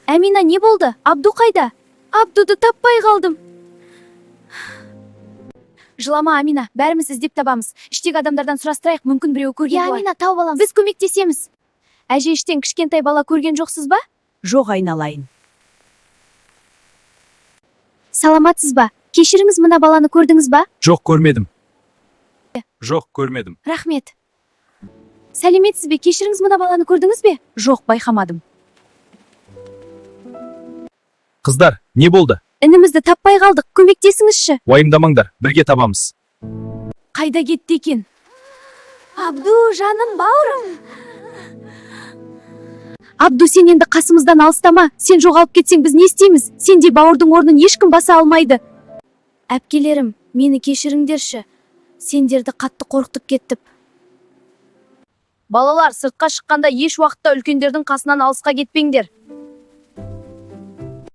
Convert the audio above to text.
Әмина, не болды? Абду қайда? Абдуды таппай қалдым. Жылама, Амина, бәріміз іздеп табамыз. Іштегі адамдардан сұрастырайық, мүмкін біреуі көрген болар. Амина, тауып аламыз. Біз көмектесеміз. Әже, іштен кішкентай бала көрген жоқсыз ба? Жоқ, айналайын. Саламатсыз ба? Кешіріңіз, мына баланы көрдіңіз ба? Жоқ, көрмедім. Жоқ, көрмедім. Рахмет. Сәлеметсіз бе? Кешіріңіз, мына баланы көрдіңіз бе? Жоқ, байқамадым. Қыздар, не болды? Інімізді таппай қалдық, көмектесіңізші. Уайымдамаңдар, бірге табамыз. Қайда кетті екен? Абду, жаным, бауырым. Абду, сен енді қасымыздан алыстама. Сен жоғалып кетсең, біз не істейміз? Сендей бауырдың орнын ешкім баса алмайды. Әпкелерім, мені кешіріңдерші. Сендерді қатты қорқытып кеттіп. Балалар, сыртқа шыққанда еш уақытта үлкендердің қасынан алысқа кетпеңдер.